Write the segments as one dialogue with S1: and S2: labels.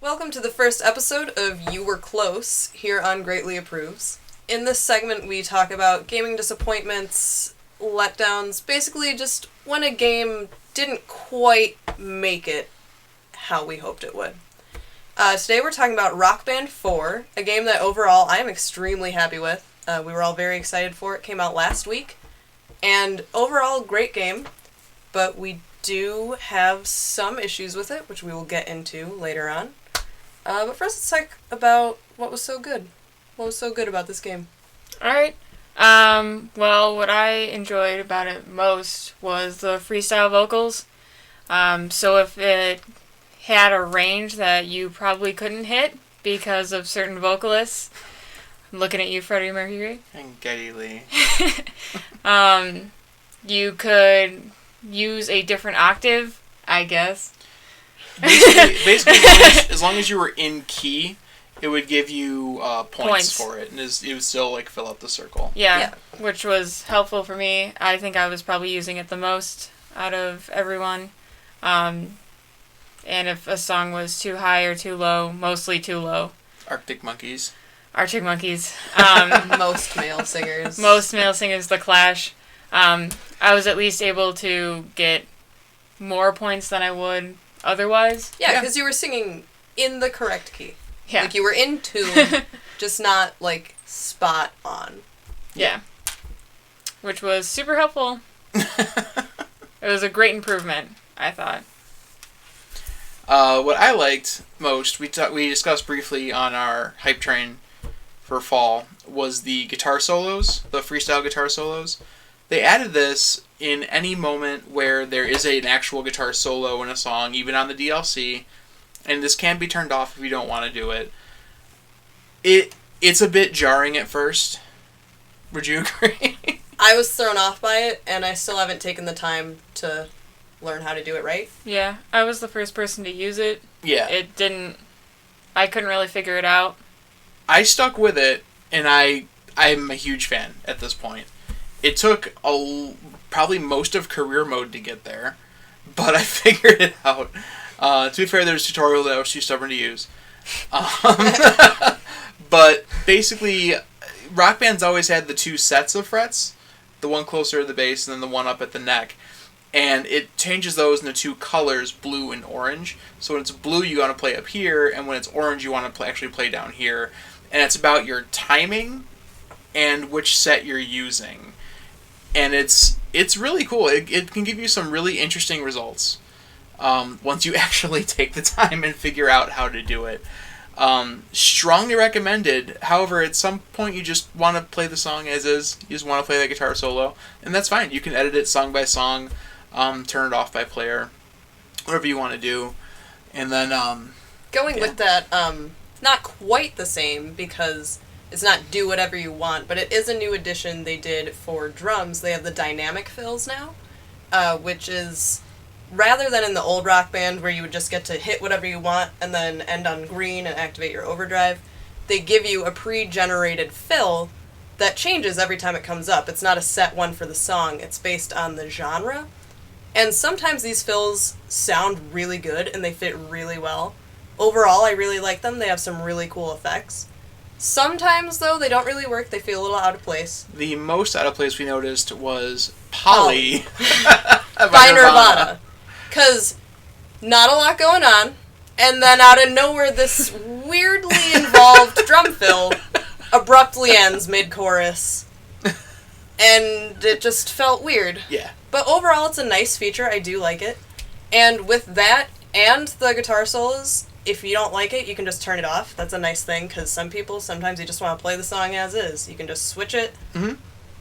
S1: Welcome to the first episode of You Were Close, here on Greatly Approves. In this segment, we talk about gaming disappointments, letdowns, basically just when a game didn't quite make it how we hoped it would. Today we're talking about Rock Band 4, a game that overall I am extremely happy with. We were all very excited for it. It came out last week. And overall, great game, but we do have some issues with it, which we will get into later on. But first, let's talk about what was so good. What was so good about this game?
S2: Alright. Well, what I enjoyed about it most was the freestyle vocals. So if it had a range that you probably couldn't hit because of certain vocalists, I'm looking at you, Freddie Mercury.
S3: And Geddy Lee.
S2: You could use a different octave, I guess.
S3: Basically as long as you were in key, it would give you points for it, and it would still fill up the circle.
S2: Yeah, which was helpful for me. I think I was probably using it the most out of everyone. And if a song was too high or too low, mostly too low.
S3: Arctic Monkeys.
S1: Most male singers.
S2: The Clash. I was at least able to get more points than I would otherwise.
S1: Yeah, because you were singing in the correct key.
S2: Yeah.
S1: You were in tune, just not, spot on.
S2: Yeah. Which was super helpful. It was a great improvement, I thought.
S3: What I liked most, we discussed briefly on our hype train for fall, was the guitar solos, the freestyle guitar solos. They added this in any moment where there is an actual guitar solo in a song, even on the DLC, and this can be turned off if you don't want to do it. It's a bit jarring at first. Would you agree?
S1: I was thrown off by it, and I still haven't taken the time to learn how to do it right.
S2: Yeah, I was the first person to use it.
S3: Yeah.
S2: I couldn't really figure it out.
S3: I stuck with it, and I'm a huge fan at this point. It took probably most of career mode to get there, but I figured it out. To be fair, there's a tutorial that I was too stubborn to use. But basically, Rock Band's always had the two sets of frets, the one closer to the base and then the one up at the neck. And it changes those into two colors, blue and orange. So when it's blue, you want to play up here, and when it's orange, you want to actually play down here. And it's about your timing and which set you're using. And it's really cool. It can give you some really interesting results once you actually take the time and figure out how to do it. Strongly recommended. However, at some point you just want to play the song as is. You just want to play that guitar solo, and that's fine. You can edit it song by song, turn it off by player, whatever you want to do. And then
S1: with that, not quite the same because it's not do whatever you want, but it is a new addition they did for drums. They have the dynamic fills now, which is, rather than in the old Rock Band where you would just get to hit whatever you want and then end on green and activate your overdrive, they give you a pre-generated fill that changes every time it comes up. It's not a set one for the song, it's based on the genre. And sometimes these fills sound really good and they fit really well. Overall, I really like them. They have some really cool effects. Sometimes, though, they don't really work. They feel a little out of place.
S3: The most out of place we noticed was Polly.
S1: By Nirvana. Because not a lot going on, and then out of nowhere, this weirdly involved drum fill abruptly ends mid-chorus. And it just felt weird.
S3: Yeah.
S1: But overall, it's a nice feature. I do like it. And with that and the guitar solos, if you don't like it, you can just turn it off. That's a nice thing, because sometimes you just want to play the song as is. You can just switch it,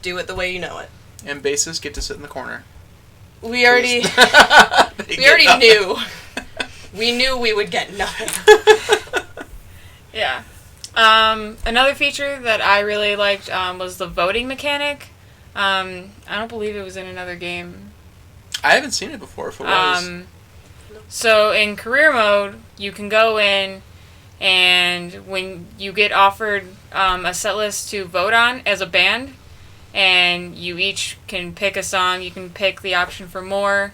S1: do it the way you know it.
S3: And bassists get to sit in the corner.
S1: We already knew. We knew we would get nothing.
S2: Yeah. Another feature that I really liked was the voting mechanic. I don't believe it was in another game.
S3: I haven't seen it before, if it was.
S2: So in career mode, you can go in, and when you get offered a set list to vote on as a band, and you each can pick a song, you can pick the option for more,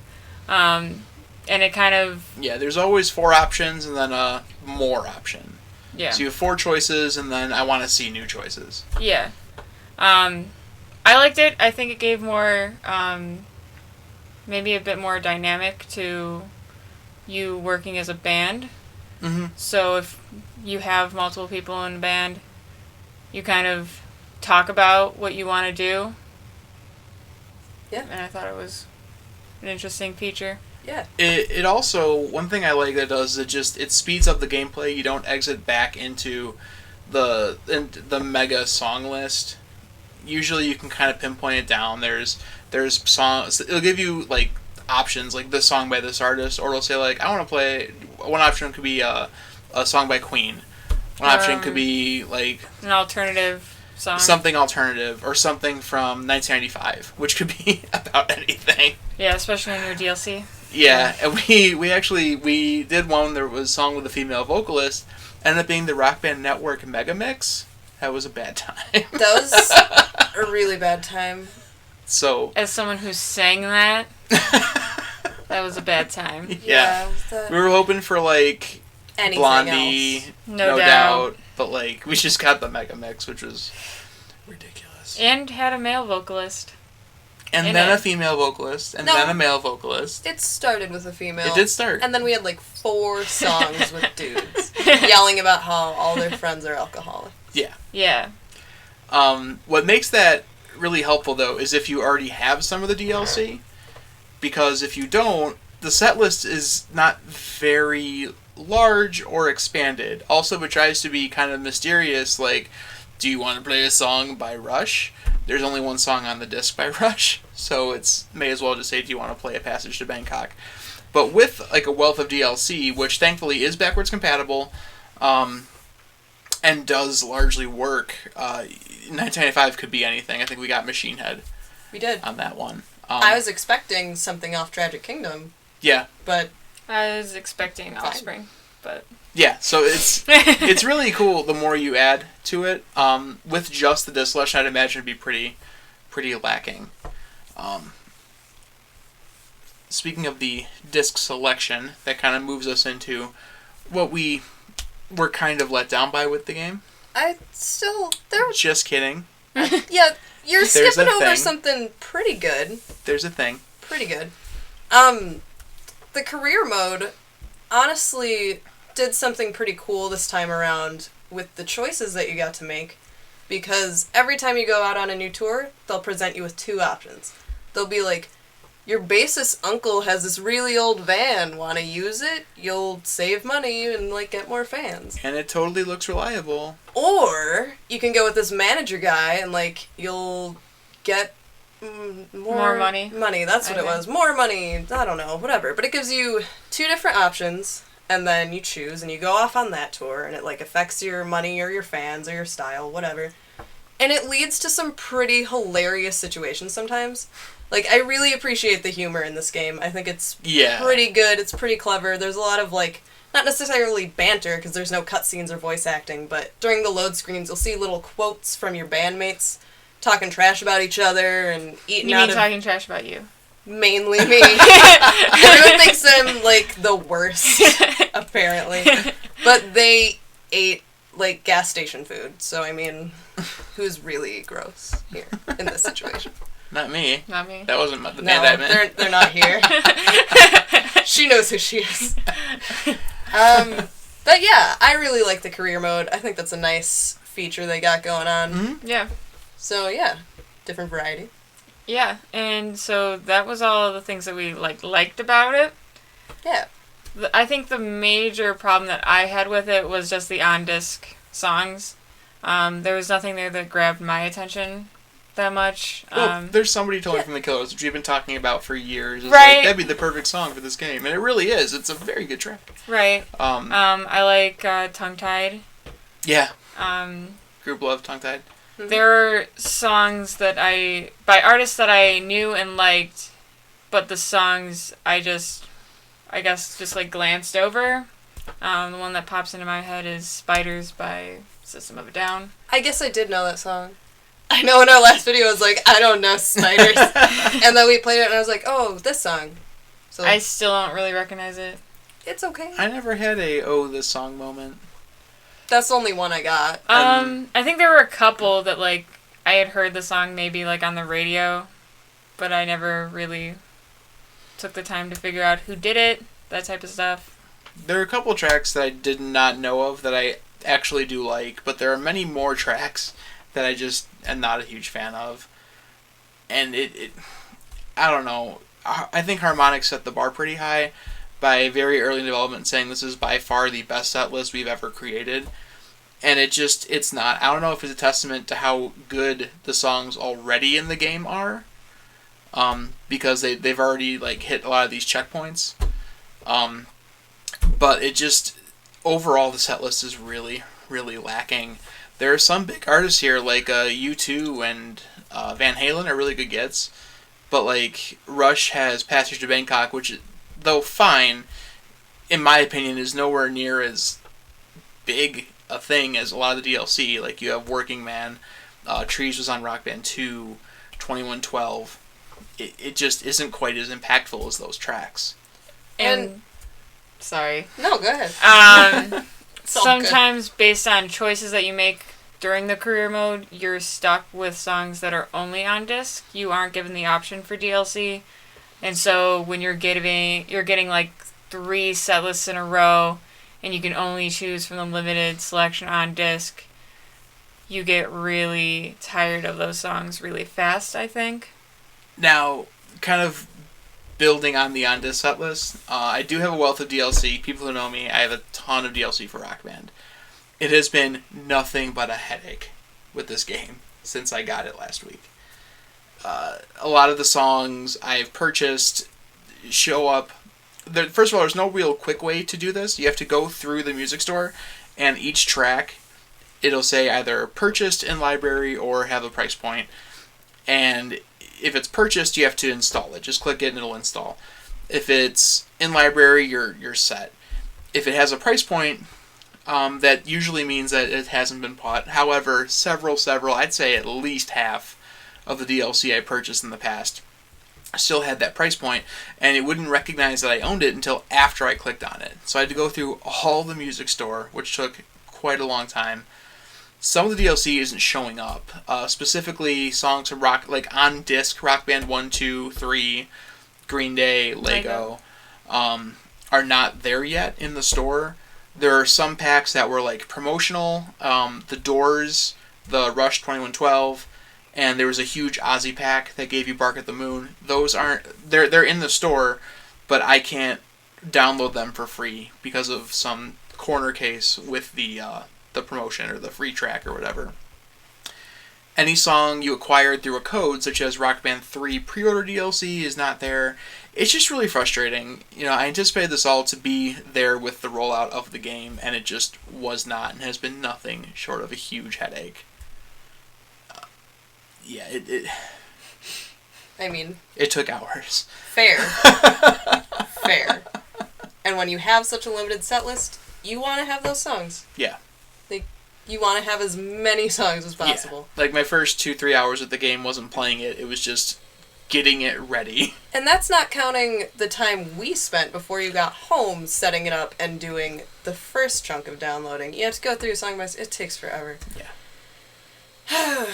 S2: And it kind of...
S3: Yeah, there's always 4 options and then a more option.
S2: Yeah.
S3: So you have 4 choices and then I want to see new choices.
S2: Yeah. I liked it. I think it gave more, maybe a bit more dynamic to you working as a band.
S3: Mm-hmm.
S2: So if you have multiple people in a band, you kind of talk about what you want to do.
S1: Yeah.
S2: And I thought it was an interesting feature.
S1: Yeah.
S3: It also, one thing I like that it does is it speeds up the gameplay. You don't exit back into the mega song list. Usually you can kind of pinpoint it down. There's songs, it'll give you like options like this song by this artist, or it'll say like I want to play, one option could be a song by Queen. One option could be like
S2: an alternative song.
S3: Something alternative, or something from 1995, which could be about anything.
S2: Yeah, especially in your DLC.
S3: Yeah, and we did one. There was a song with a female vocalist. Ended up being the Rock Band Network Mega Mix. That was a bad time.
S1: That was a really bad time.
S3: So,
S2: as someone who sang that, that was a bad time.
S3: Yeah. We were hoping for like
S1: anything
S3: Blondie,
S1: else.
S2: No doubt,
S3: but like we just got the Mega Mix, which was ridiculous.
S2: And had a male vocalist.
S3: And then a female vocalist, and then a male vocalist.
S1: It started with a female.
S3: It did start.
S1: And then we had like 4 songs with dudes yelling about how all their friends are alcoholics.
S3: Yeah.
S2: Yeah.
S3: What makes that really helpful, though, is if you already have some of the DLC. Because if you don't, the set list is not very large or expanded. Also, it tries to be kind of mysterious, like, do you want to play a song by Rush? There's only one song on the disc by Rush, so it's may as well just say, do you want to play A Passage to Bangkok? But with like a wealth of DLC, which thankfully is backwards compatible, and does largely work, 1995 could be anything. I think we got Machine Head.
S1: We did.
S3: On that one.
S1: I was expecting something off Tragic Kingdom.
S3: Yeah.
S1: But
S2: I was expecting Offspring, but...
S3: Yeah, so it's really cool the more you add to it. With just the disc selection, I'd imagine it'd be pretty lacking. Speaking of the disc selection, that kind of moves us into what we were kind of let down by with the game. Just kidding.
S1: Yeah, you're skipping over something pretty good.
S3: There's a thing.
S1: Pretty good. The career mode, honestly, did something pretty cool this time around with the choices that you got to make, because every time you go out on a new tour, they'll present you with 2 options. They'll be like, your bassist uncle has this really old van, want to use it? You'll save money and like get more fans.
S3: And it totally looks reliable.
S1: Or you can go with this manager guy and like you'll get
S2: more money.
S1: That's what it was. More money. I don't know, whatever. But it gives you 2 different options. And then you choose, and you go off on that tour, and it, like, affects your money or your fans or your style, whatever. And it leads to some pretty hilarious situations sometimes. Like, I really appreciate the humor in this game. I think it's pretty good. It's pretty clever. There's a lot of, like, not necessarily banter, because there's no cutscenes or voice acting, but during the load screens, you'll see little quotes from your bandmates talking trash about each other and eating
S2: out of... You mean talking trash about you?
S1: Mainly me. Everyone thinks I'm, like, the worst, apparently. But they ate, like, gas station food. So, I mean, who's really gross here in this situation?
S3: Not me.
S2: Not me.
S3: That wasn't the band I meant.
S1: They're not here. She knows who she is. But, yeah, I really like the career mode. I think that's a nice feature they got going on.
S3: Mm-hmm.
S2: Yeah.
S1: So, yeah, different variety.
S2: Yeah, and so that was all the things that we liked about it.
S1: Yeah.
S2: I think the major problem that I had with it was just the on-disc songs. There was nothing there that grabbed my attention that much.
S3: Well, there's Somebody Told Me from the Killers, which we've been talking about for years. It's
S2: right.
S3: Like, that'd be the perfect song for this game, and it really is. It's a very good track.
S2: Right. I like Tongue Tied.
S3: Yeah.
S2: Group
S3: Love, Tongue Tied.
S2: Mm-hmm. There are songs by artists that I knew and liked, but the songs I guess like glanced over. The one that pops into my head is Spiders by System of a Down.
S1: I guess I did know that song. I know in our last video I was like, I don't know Spiders. And then we played it and I was like, oh, this song. So
S2: I still don't really recognize it.
S1: it's okay.
S3: I never had a "oh, this song" moment.
S1: That's the only one I got.
S2: I think there were a couple that, like, I had heard the song maybe, like, on the radio, but I never really took the time to figure out who did it, that type of stuff.
S3: There are a couple tracks that I did not know of that I actually do like, but there are many more tracks that I just am not a huge fan of. And it I don't know. I think Harmonix set the bar pretty high by very early in development, saying this is by far the best set list we've ever created. And it's not. I don't know if it's a testament to how good the songs already in the game are, because they've already like hit a lot of these checkpoints. But it just, overall, the set list is really, really lacking. There are some big artists here, like U2 and Van Halen are really good gets. But, like, Rush has Passage to Bangkok, which, though fine, in my opinion, is nowhere near as big a thing as a lot of the DLC. Like, you have Working Man, Trees was on Rock Band 2, 2112. It just isn't quite as impactful as those tracks.
S2: And sorry.
S1: No, go ahead. It's all
S2: Sometimes based on choices that you make during the career mode, you're stuck with songs that are only on disc. You aren't given the option for DLC. And so when you're getting like 3 set lists in a row and you can only choose from the limited selection on disc, you get really tired of those songs really fast, I think.
S3: Now, kind of building on the on-disc set list, I do have a wealth of DLC. People who know me, I have a ton of DLC for Rock Band. It has been nothing but a headache with this game since I got it last week. A lot of the songs I've purchased show up. First of all, there's no real quick way to do this. You have to go through the music store, and each track, it'll say either purchased in library or have a price point. And if it's purchased, you have to install it. Just click it and it'll install. If it's in library, you're set. If it has a price point, that usually means that it hasn't been bought. However, several, I'd say at least half of the DLC I purchased in the past still had that price point, and it wouldn't recognize that I owned it until after I clicked on it. So I had to go through all the music store, which took quite a long time. Some of the DLC isn't showing up. Specifically, songs from on disc, Rock Band 1, 2, 3, Green Day, Lego, are not there yet in the store. There are some packs that were like promotional. The Doors, the Rush 2112, and there was a huge Ozzy pack that gave you Bark at the Moon. Those aren't. They're in the store, but I can't download them for free because of some corner case with the promotion or the free track or whatever. Any song you acquired through a code, such as Rock Band 3 pre-order DLC, is not there. It's just really frustrating. I anticipated this all to be there with the rollout of the game, and it just was not, and has been nothing short of a huge headache. It took hours.
S1: Fair. Fair. And when you have such a limited set list, you want to have those songs.
S3: Yeah.
S1: You want to have as many songs as possible.
S3: Yeah. Like, my first 2-3 hours of the game wasn't playing it. It was just getting it ready.
S1: And that's not counting the time we spent before you got home setting it up and doing the first chunk of downloading. You have to go through song by song. It takes forever.
S3: Yeah.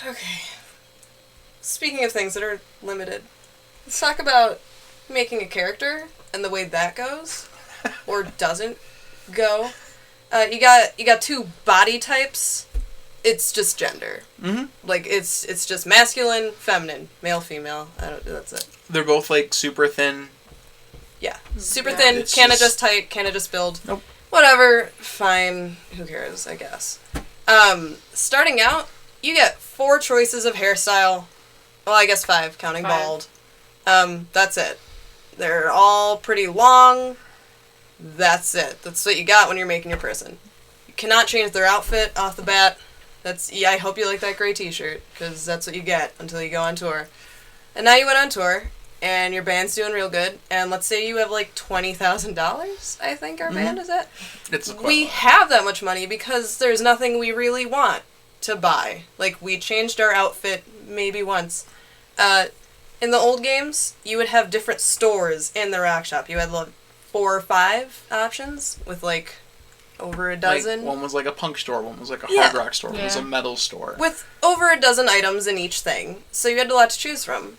S1: Okay. Speaking of things that are limited, let's talk about making a character and the way that goes. Or doesn't go. You got 2 body types. It's just gender.
S3: Mm-hmm.
S1: Like, it's just masculine, feminine, male, female. That's it.
S3: They're both, like, super thin.
S1: Yeah. Super thin,
S3: It's
S1: can't
S3: just-
S1: adjust tight, can't adjust build.
S3: Nope.
S1: Whatever, fine. Who cares, I guess. Starting out, you get 4 choices of hairstyle. Well, I guess 5, counting
S2: 5.
S1: bald. That's it. They're all pretty long. That's it. That's what you got when you're making your person. You cannot change their outfit off the bat. I hope you like that gray t-shirt, because that's what you get until you go on tour. And now you went on tour, and your band's doing real good, and let's say you have like $20,000, I think our band is at.
S3: It's quite
S1: We
S3: a lot.
S1: have that much money because there's nothing we really want to buy. Like, we changed our outfit maybe once. In the old games, you would have different stores in the rock shop. You had like 4 or 5 options with like over a dozen.
S3: Like, one was like a punk store, one was like a
S1: Yeah.
S3: hard rock store, one was a metal store.
S1: With over a dozen items in each thing. So you had a lot to choose from.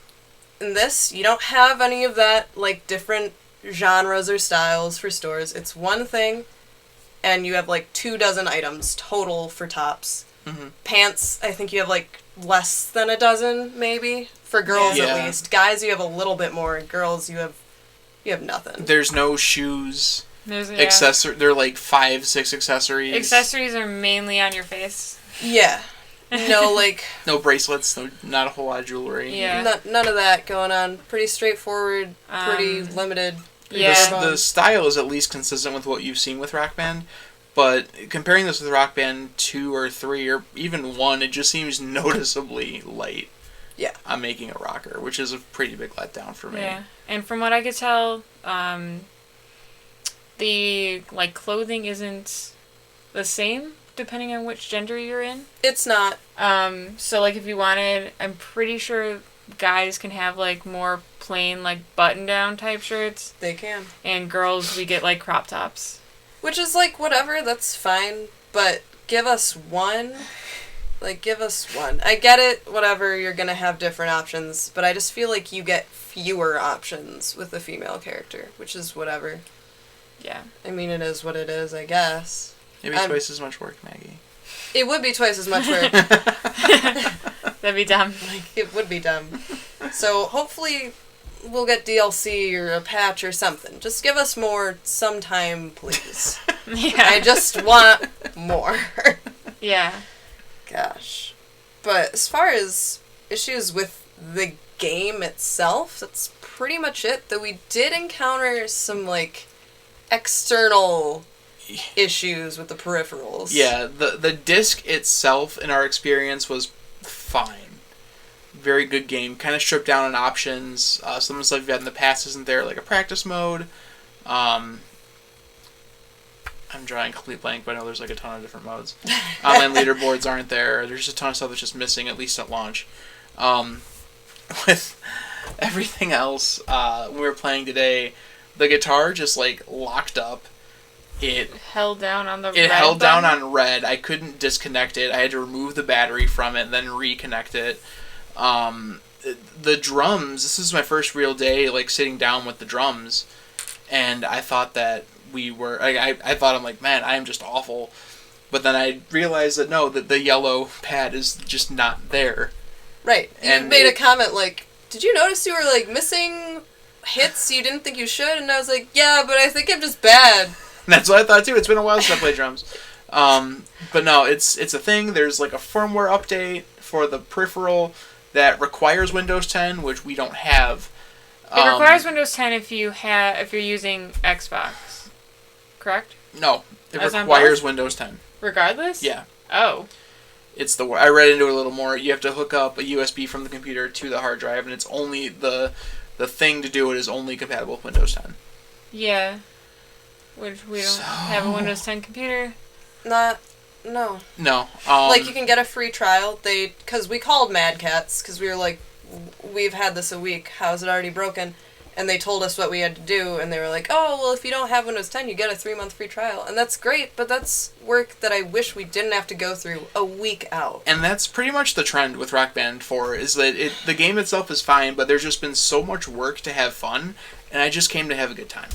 S1: In this, you don't have any of that, like, different genres or styles for stores. It's one thing, and you have like 24 items total for tops.
S3: Mm-hmm.
S1: Pants, I think you have like less than a dozen, maybe. For girls
S3: Yeah.
S1: at least. Guys, you have a little bit more. Girls, you have nothing.
S3: There's no shoes.
S2: There's
S3: They're like 5, 6 accessories.
S2: Accessories are mainly on your face.
S1: Yeah. No, like...
S3: No bracelets, not a whole lot of jewelry.
S2: Yeah.
S1: None of that going on. Pretty straightforward, pretty limited.
S2: Yeah.
S3: The style is at least consistent with what you've seen with Rock Band, but comparing this with Rock Band 2 or 3 or even 1, it just seems noticeably light.
S1: Yeah.
S3: On making a rocker, which is a pretty big letdown for me.
S2: Yeah. And from what I could tell, the like clothing isn't the same depending on which gender you're in.
S1: It's not.
S2: So like if you wanted, I'm pretty sure guys can have like more plain like button down type shirts,
S1: They can.
S2: and girls we get like crop tops.
S1: Which is like, whatever, that's fine. But give us one. Like, give us one. I get it, whatever, you're gonna have different options, but I just feel like you get fewer options with a female character, which is whatever.
S2: Yeah.
S1: I mean, it is what it is, I guess.
S3: Maybe twice as much work, Maggie.
S1: It would be twice as much work.
S2: That'd be dumb.
S1: It would be dumb. So, hopefully, we'll get DLC or a patch or something. Just give us more sometime, please.
S2: Yeah.
S1: I just want more.
S2: Yeah.
S1: Gosh. But as far as issues with the game itself, that's pretty much it. Though we did encounter some, like, external issues with the peripherals.
S3: Yeah, the disc itself, in our experience, was fine. Very good game. Kind of stripped down on options. Some of the stuff you've had in the past isn't there, like a practice mode. I'm drawing a complete blank, but I know there's like a ton of different modes. Online leaderboards aren't there. There's just a ton of stuff that's just missing, at least at launch. With everything else, we were playing today, the guitar just like locked up. It
S2: held down on the red
S3: It held down
S2: button.
S3: on red. I couldn't disconnect it. I had to remove the battery from it and then reconnect it. The drums, this is my first real day like sitting down with the drums, and I thought that I thought, I'm like, man, I am just awful. But then I realized that no, that the yellow pad is just not there.
S1: Right. You
S3: And
S1: made a comment like, did you notice you were, like, missing hits you didn't think you should? And I was like, yeah, but I think I'm just bad.
S3: That's what I thought too. It's been a while since I played drums. But no, it's a thing. There's like a firmware update for the peripheral that requires Windows 10, which we don't have.
S2: It requires Windows 10 if you're using Xbox, correct?
S3: No, it
S2: As on
S3: requires
S2: both?
S3: Windows 10.
S2: Regardless?
S3: Yeah.
S2: Oh.
S3: It's I read into it a little more. You have to hook up a USB from the computer to the hard drive, and it's only the thing to do it is only compatible with Windows 10.
S2: Yeah. Which we don't have a Windows 10 computer.
S1: No.
S3: No.
S1: Like, you can get a free trial. Because we called Mad Cats, because we were like, we've had this a week. How is it already broken? And they told us what we had to do, and they were like, oh, well, if you don't have Windows 10, you get a 3-month free trial. And that's great, but that's work that I wish we didn't have to go through a week out.
S3: And that's pretty much the trend with Rock Band 4, is that the game itself is fine, but there's just been so much work to have fun, and I just came to have a good time.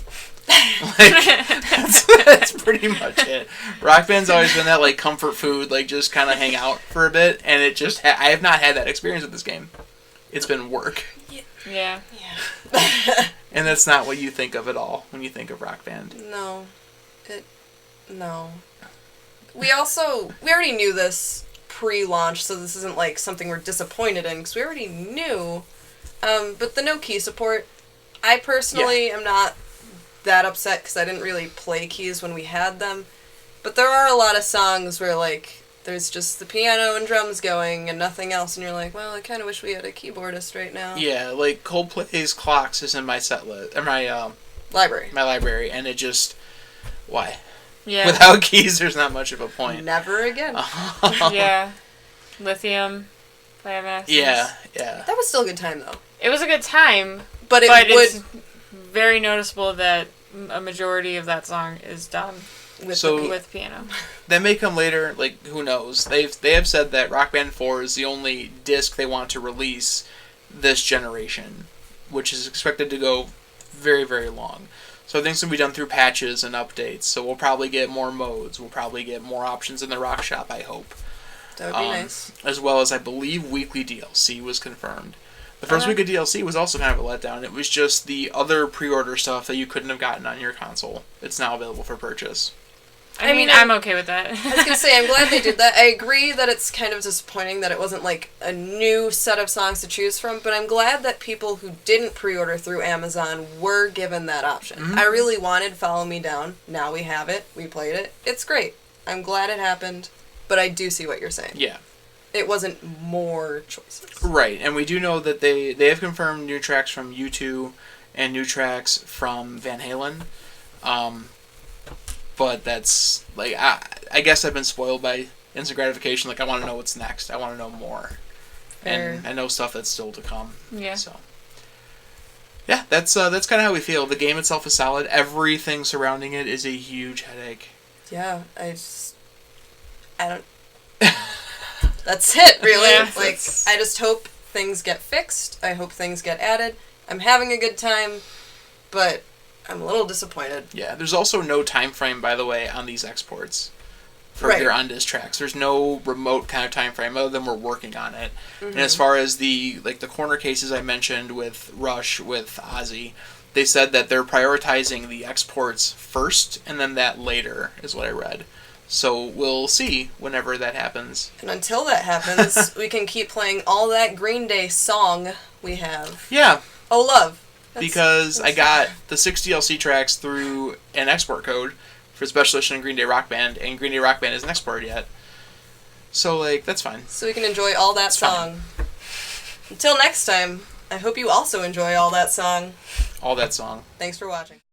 S3: That's pretty much it. Rock Band's always been that like comfort food, like just kind of hang out for a bit, and it just I have not had that experience with this game. It's been work.
S2: Yeah.
S3: And that's not what you think of at all when you think of Rock Band.
S1: No. No. We already knew this pre-launch, so this isn't like something we're disappointed in, because we already knew. But the no key support, I personally am not that upset, because I didn't really play keys when we had them. But there are a lot of songs where, like, there's just the piano and drums going and nothing else, and you're like, well, I kind of wish we had a keyboardist right now.
S3: Yeah, like Coldplay's Clocks is in my set list, or my library, and it just why?
S2: Yeah.
S3: Without keys, there's not much of a point.
S1: Never again.
S2: Yeah. Lithium. by Evanescence.
S3: Yeah.
S1: That was still a good time though.
S2: It was a good time,
S1: but
S2: it's very noticeable that a majority of that song is done with piano.
S3: That may come later. Like, who knows? They have said that Rock Band 4 is the only disc they want to release this generation, which is expected to go very, very long. So I think it's going to be done through patches and updates. So we'll probably get more modes. We'll probably get more options in the Rock Shop, I hope.
S1: That would be nice.
S3: As well as, I believe, weekly DLC was confirmed. The first week of DLC was also kind of a letdown. It was just the other pre-order stuff that you couldn't have gotten on your console. It's now available for purchase.
S2: I mean, I'm okay with that.
S1: I was going to say, I'm glad they did that. I agree that it's kind of disappointing that it wasn't like a new set of songs to choose from, but I'm glad that people who didn't pre-order through Amazon were given that option. Mm-hmm. I really wanted Follow Me Down. Now we have it. We played it. It's great. I'm glad it happened, but I do see what you're saying.
S3: Yeah.
S1: It wasn't more choices.
S3: Right, and we do know that they have confirmed new tracks from U2 and new tracks from Van Halen. But that's, like, I guess I've been spoiled by instant gratification. Like, I want to know what's next. I want to know more.
S1: Fair.
S3: And I know stuff that's still to come.
S2: Yeah.
S3: So, yeah, that's kind of how we feel. The game itself is solid. Everything surrounding it is a huge headache.
S1: Yeah, I don't... That's it, really.
S2: Yeah,
S1: I just hope things get fixed. I hope things get added. I'm having a good time, but I'm a little disappointed.
S3: Yeah, there's also no time frame, by the way, on these exports for
S1: right.
S3: your on-disc tracks. There's no remote kind of time frame other than we're working on it.
S1: Mm-hmm.
S3: And as far as the corner cases I mentioned with Rush, with Ozzy, they said that they're prioritizing the exports first and then that later, is what I read. So we'll see whenever that happens.
S1: And until that happens, we can keep playing all that Green Day song we have.
S3: Yeah.
S1: Oh, Love.
S3: Because I got the 6 DLC tracks through an export code for Special Edition Green Day Rock Band, and Green Day Rock Band isn't exported yet. So, that's fine.
S1: So we can enjoy all that song. Until next time, I hope you also enjoy all that song.
S3: All that song.
S1: Thanks for watching.